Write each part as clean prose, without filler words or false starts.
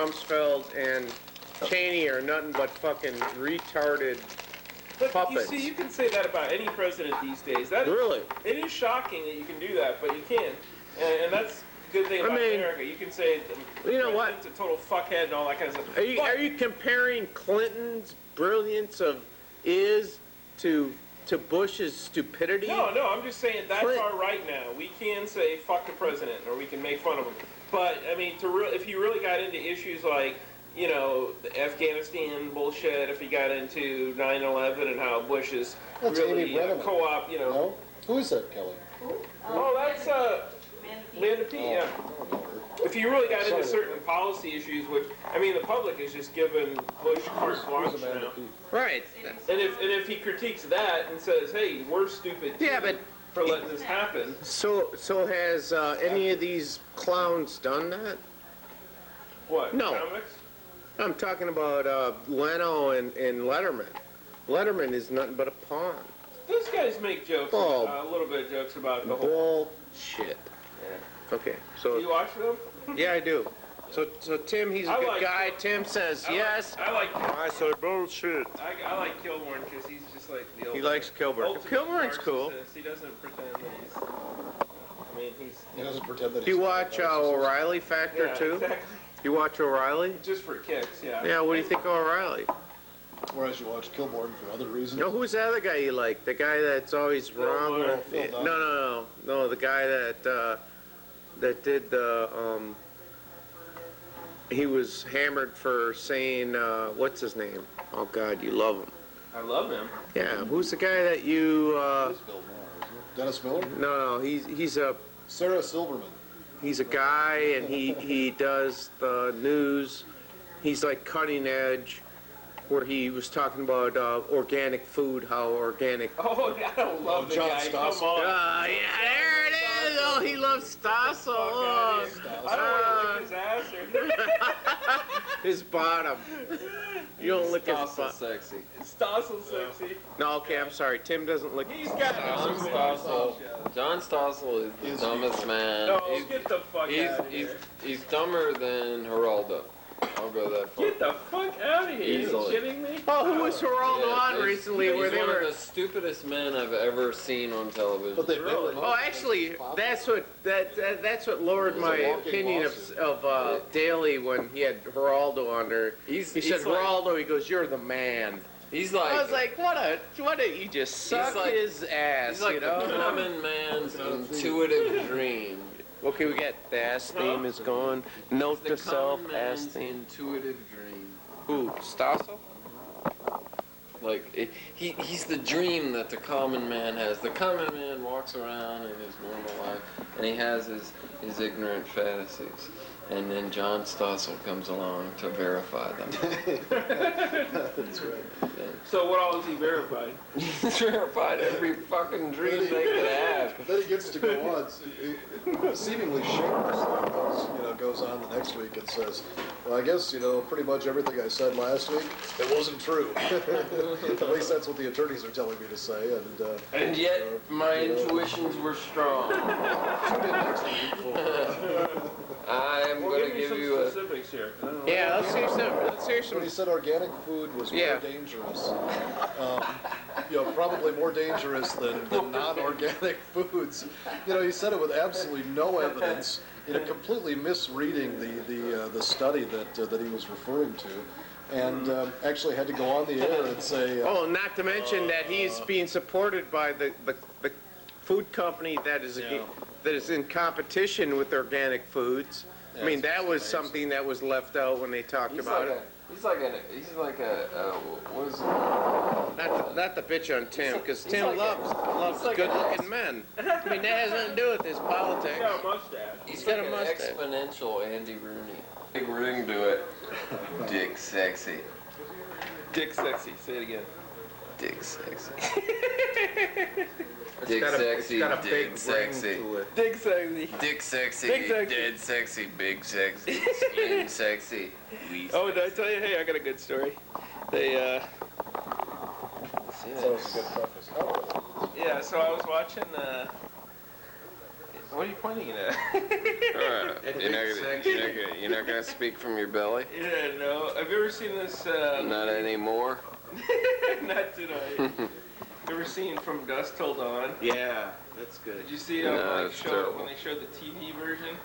Rumsfeld and Cheney are nothing but fucking retarded puppets. You see, you can say that about any president these days. Really? It is shocking that you can do that, but you can. And that's the good thing about America. You can say you know what? It's a total fuckhead and all that kind of stuff. Are you comparing Clinton's brilliance of to Bush's stupidity? No, I'm just saying that's our right now. We can say fuck the president, or we can make fun of him. But I mean, if he really got into issues like, you know, the Afghanistan bullshit, if he got into 9/11 and how Bush is really co-op, you know. No? Who is that, Kelly? Oh, that's Amanda P. Yeah. If you really got into certain policy issues, which I mean, the public is just giving Bush carte blanche now. Right. And if he critiques that and says, "Hey, we're stupid too for letting this happen," so has any of these clowns done that? What? No. Comics? I'm talking about Leno and Letterman. Letterman is nothing but a pawn. Those guys make jokes, a little bit of jokes about the whole bullshit. Yeah. Okay, so do you watch them? Yeah, I do. So Tim, he's a good guy. Tim says yes. I say bullshit. I like Kilborn because he's just like the old. He likes Kilborn. Kilborn's cool. He doesn't pretend that he's. I mean, he doesn't pretend that. Do you watch O'Reilly Factor too? Exactly. You watch O'Reilly? Just for kicks, yeah. Yeah. What do you think of O'Reilly? Whereas you watch Kilborn for other reasons. No, who's the other guy you like? The guy that's always wrong. No. The guy that did the he was hammered for saying what's his name? Oh God, you love him. I love him. Yeah, who's the guy that you? Dennis Miller? No, he's a Sarah Silverman. He's a guy, and he does the news. He's like cutting edge, where he was talking about organic food, how organic. Oh, I don't love the John guy. Stossel. Come on. Yeah, there it is. Oh, he loves Stossel. I don't want to lick his ass or his bottom. You don't lick his bottom. Sexy. Stossel sexy. No, okay, I'm sorry. Tim doesn't lick. He's got John Stossel. John Stossel is the dumbest man. No, get the fuck out of here. He's dumber than Geraldo. I'll go that far. Get the fuck out of here. Easily. Are you kidding me? Oh, who was Geraldo on recently where they were? He's one of the stupidest men I've ever seen on television. But they really? Oh, actually, that's what lowered my opinion of Daly when he had Geraldo on there. He said, Geraldo, he goes, "You're the man." He's like, I was like, what a, you just suck his ass, he's like you know? the common man's intuitive dream. Okay, we got the ass theme is gone. Note to self, ass theme. Intuitive dream. Who, Stossel? Like, he's the dream that the common man has. The common man walks around in his normal life, and he has his ignorant fantasies. And then John Stossel comes along to verify them. That's right. So what all has he verified? He's verified every fucking dream they could have. Then he gets to go on, seemingly shamelessly, goes on the next week and says, well, I guess, pretty much everything I said last week, it wasn't true. At least that's what the attorneys are telling me to say. And yet, my intuitions were strong. Tune in next week for... I'm going to give you a... specifics here. Yeah, let's hear some. When he said organic food was more dangerous, probably more dangerous than non-organic foods. He said it with absolutely no evidence, completely misreading the study that he was referring to, and actually had to go on the air and say... not to mention that he's being supported by the food company that is in competition with organic foods. I mean, that was something that was left out when they talked about it. He's like a what is it? Not the bitch on Tim, because Tim loves good-looking men. I mean, that has nothing to do with his politics. He's got a mustache. He's got a mustache. Exponential Andy Rooney. Big ring to it. Dick sexy. Dick sexy. Say it again. Dick sexy. Dick sexy, dick sexy. Dick sexy. Dick sexy, dead sexy, big sexy, skin sexy. Oh, did I tell you? Hey, I got a good story. They, That was a good preface. yeah, so I was watching, What are you pointing at? You're not gonna speak from your belly? Yeah, no. Have you ever seen this? Not anymore. Not tonight. Ever seen From Dusk Till Dawn? Yeah, that's good. Did you see No, when it's terrible. they showed the TV version?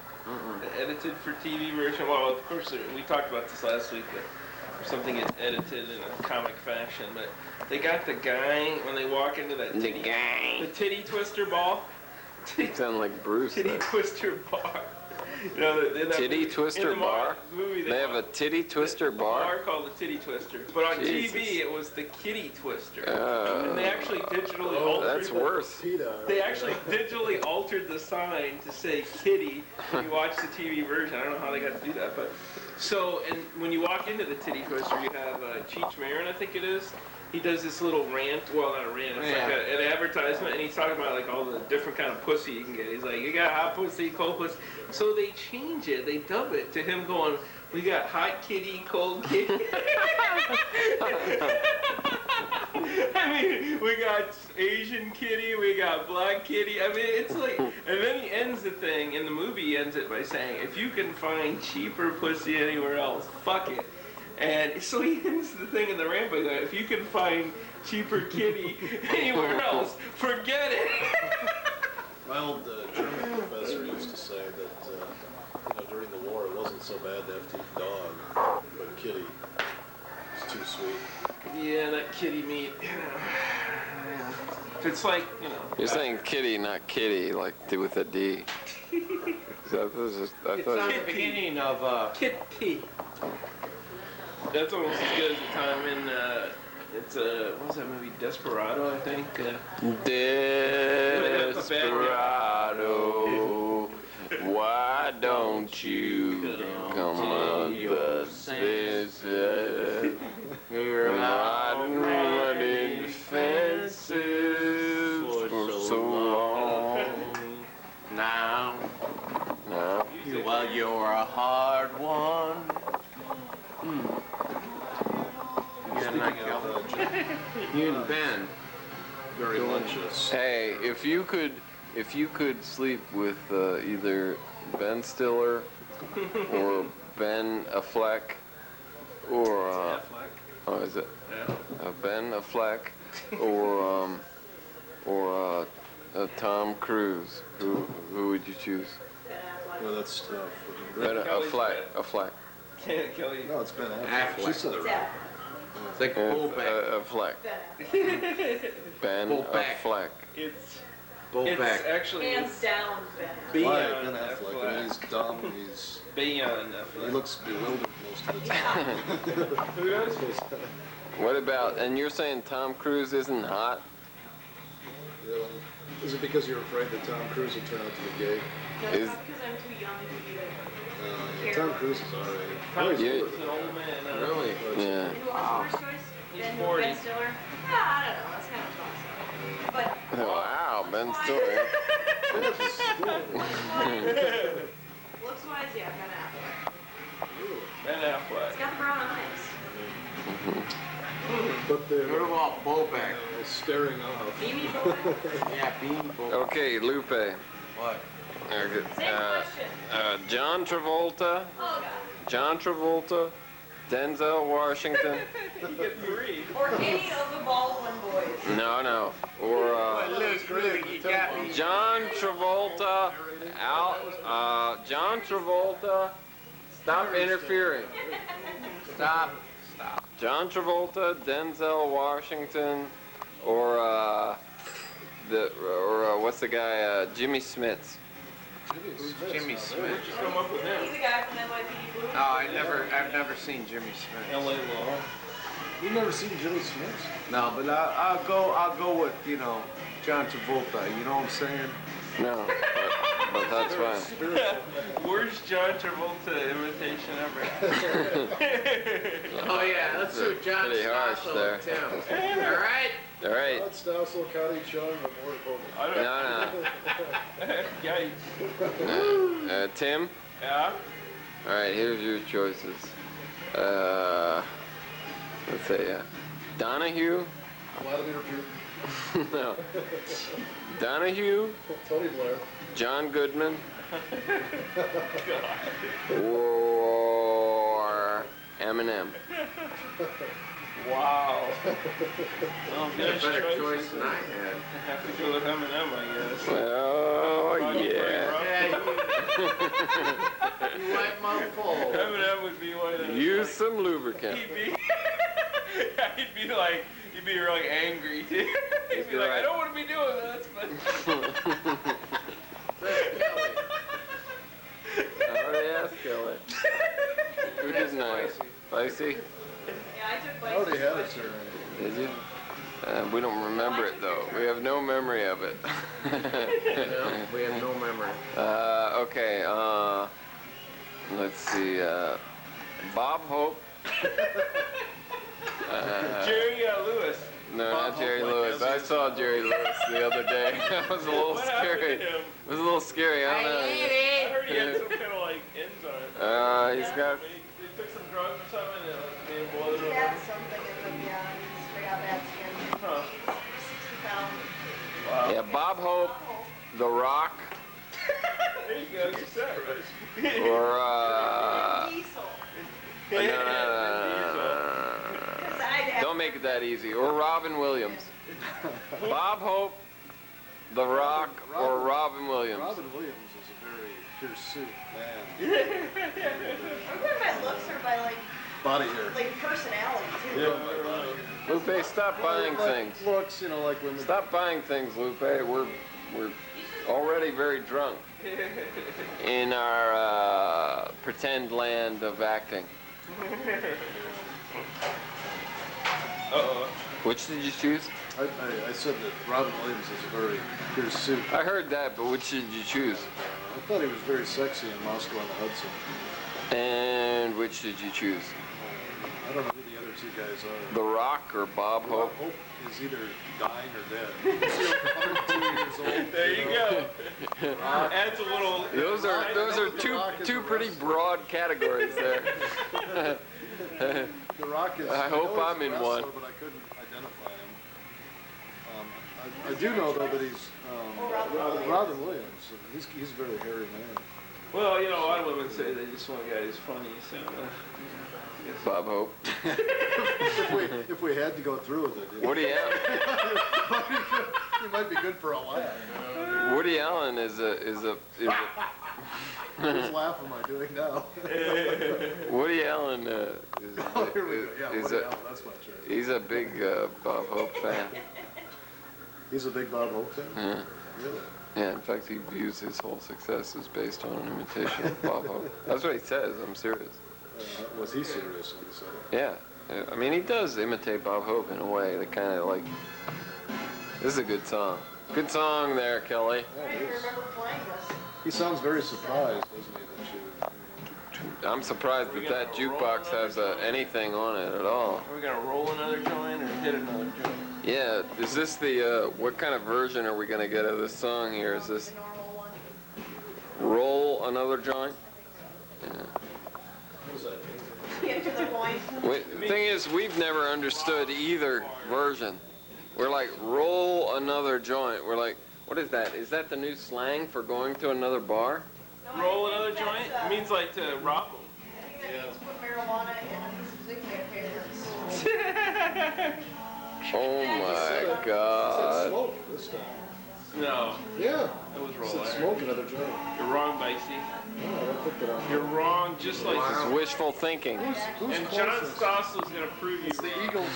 The edited for TV version? Well, of course, we talked about this last week, that something is edited in a comic fashion, but they got the guy, when they walk into that the titty twister ball. You sound like Bruce. Titty twister bar. You know, Titty twister bar? They have a titty twister bar? Bar called the Titty Twister. But on Jesus. TV, it was the Kitty Twister. Oh. And they actually digitally altered That's worse. They actually digitally altered the sign to say kitty when you watch the TV version. I don't know how they got to do that, but so, and when you walk into the Titty Twister, you have Cheech Marin, I think it is. He does this little rant, well, not a rant, it's like an advertisement, and he's talking about like all the different kind of pussy you can get. He's like, you got hot pussy, cold pussy. So they change it, they dub it to him going, we got hot kitty, cold kitty. I mean, we got Asian kitty, we got black kitty. I mean, it's like, and then he ends the thing, in the movie he ends it by saying, if you can find cheaper pussy anywhere else, fuck it. And so he ends the thing in the ramble, like, if you can find cheaper kitty anywhere else, forget it. My old German professor used to say that during the war it wasn't so bad to have to eat dog, but kitty was too sweet. Yeah, that kitty meat, yeah. It's like, You're saying kitty, not kitty, like with a D. So It's on the beginning of kitty. That's almost as good as the time in, what was that movie, Desperado, I think? Desperado, why don't you come on the visit? You're not running fences for so long. now. No. Well, you're a hard one. You and Ben. Very luncheous. Hey, if you could sleep with either Ben Stiller or Ben Affleck or oh, is it Ben Affleck or Tom Cruise, who would you choose? Well, that's tough. Ben Affleck. Kelly. No, it's Ben Affleck. Affleck. She said it right. It's like Bullback. Affleck. Ben Bullback. Affleck. It's Bullback. actually Hands down, Ben. Why beyond Ben Affleck? I mean, he's dumb. Beyond He Affleck. looks bewildered most of the time. Who does? What about, and you're saying Tom Cruise isn't hot? Really? Is it because you're afraid that Tom Cruise will turn out to be gay? No, Is- it's not because I'm too young to be Yeah, Tom Cruise is alright. Tom Yeah. Cruise is an old man. Really? Yeah. Who was your first choice? He's Ben, 40. Ben Stiller? Yeah, I don't know. That's kind of toss-up. But Wow, Ben Stiller. looks-wise, yeah, Ben Affleck. Ben Affleck. He's got the brown eyes. But they're What about Bullback? staring off. Beanie boy. Yeah, Bean Bull. Okay, Lupe. What? Same question. John Travolta. Oh, God. John Travolta. Denzel Washington. You get three. Or any of the Baldwin boys. No. Or Look, you got me. John Travolta. John Travolta. Stop interfering. Stop. John Travolta, Denzel Washington, or what's the guy? Jimmy Smits. Jimmy Smith. Just come up with him. He's a guy from NYPD Blue. Oh, I've never seen Jimmy Smith. L.A. Law. You've never seen Jimmy Smith? No, but I'll go with John Travolta. You know what I'm saying? No, but that's fine. Worst John Travolta imitation ever. Oh yeah, let's do John Pretty harsh Stossel there. and Tim. All right. All right. Not Stossel, Cotty, Chung, but more important. I don't No. Yikes. Tim. Yeah? All right. Here's your choices. Let's say Donahue. Vladimir Putin. No. Donahue, Tony Blair. John Goodman, or Eminem. Wow. Well, Better choices. choice than I had. I have to go with Eminem, I guess. Oh, yeah. You wipe my full. Eminem would be one of those. Use like, some lubricant. He'd be, he'd be really angry too. He'd be like, I don't want to be doing this, but. Oh, yes, Kelly. Who did nice? Spicy? Yeah, I took I already had it, sir. Did you? We don't remember it, though. We have no memory of it. No, we have no memory. Okay, let's see. Bob Hope. Jerry Lewis. No, Bob not Jerry Hope, like Lewis. I Ezra saw Jerry Lewis the other day. That was a little What happened scary. to him? It was a little scary. I don't know. I heard he had some kind of like enzyme. He's got. He took some drugs or something and it like made him blood or He had whatever. something in them, yeah. He's got bad skin. Huh. 60 pounds. Wow. Yeah, Bob Hope, The Rock, There you go, you're set, right? or Diesel. no. Because I'd have Don't make it that easy. Or Robin Williams. Bob Hope, The Rock, or Robin Williams. Robin Williams is a very hirsute man. Are you going by looks or by Body hair. like personality too? Yeah, Lupe, stop buying things. Looks, you know, like women. Stop buying things, Lupe. We're already very drunk in our pretend land of acting. Uh-oh. Which did you choose? I said that Robin Williams is a very hirsute. I heard that, but which did you choose? I thought he was very sexy in Moscow on the Hudson. And which did you choose? I don't know who the other two guys are. The Rock or Bob Bob Hope? Hope is either dying or dead. He's 102 years old. There you go. Adds a little. Those are two pretty broad categories there. The Rock is. I hope know he's I'm a in wrestler, one. But I couldn't identify him. I do know though that he's Robin Williams. He's a very hairy man. Well, you know, a lot of women say they just want a guy who's funny, so. Bob Hope. If we had to go through with it, Woody Allen. he might be good for a laugh. Woody Allen is a Whose laugh am I doing now? Woody Allen Oh, here we go. Yeah, is Woody a Allen, that's my choice. he's a big Bob Hope fan. He's a big Bob Hope fan? Yeah. Really? Yeah, in fact, he views his whole success as based on an imitation of Bob Hope. That's what he says. I'm serious. Was he serious when he said it? Yeah. I mean, he does imitate Bob Hope in a way that kind of like. This is a good song. Good song there, Kelly. Yeah, I it don't is. remember playing this. He sounds very surprised, doesn't he, that you... I'm surprised that that jukebox has anything on it at all. Are we gonna roll another joint or hit another joint? Yeah, is this the, what kind of version are we gonna get of this song here? Is this The normal one. roll another joint? Get to the point. The thing is, we've never understood either version. We're like, roll another joint. We're like, what is that? Is that the new slang for going to another bar? No, I Roll think another that's, joint? It means like to rob them. I think that means put marijuana in a piece of cigarette papers. Oh my God. Smoke this time. No, Yeah. it was He roll said air. smoke another joint. You're wrong, Dicey. No, I don't think that I'm... You're wrong, just like. It's wishful thinking. Who's And John closest? Stossel's gonna prove you It's the wrong. Eagles.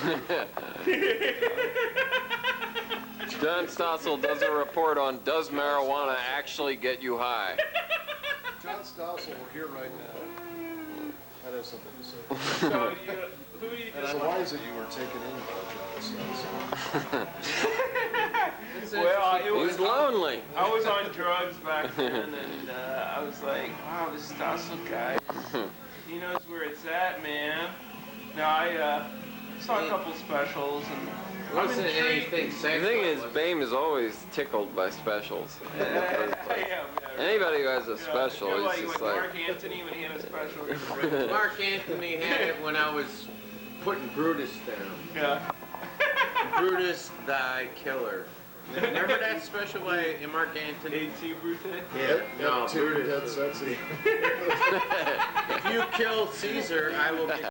John Stossel does a report on does marijuana actually get you high? John Stossel, we're here right now. That has something to say. So who do you And just I'm wise that you were taken in by John Stossel. Well, it was. He's lonely. I was on drugs back then, and I was like, wow, this Stossel guy, he knows where it's at, man. Now, I saw a couple specials, and I'm Wasn't intrigued. anything The sexual. thing is, Bame is always tickled by specials. Yeah. Anybody who has a special You're is like just Mark like, Anthony when he had a special. Mark Anthony had it when I was putting Brutus down. Yeah. Brutus thy killer. Remember that special by Mark Antony? H.C. Brute? Yeah. No, Too Brutus. dead sexy. If you kill Caesar, I will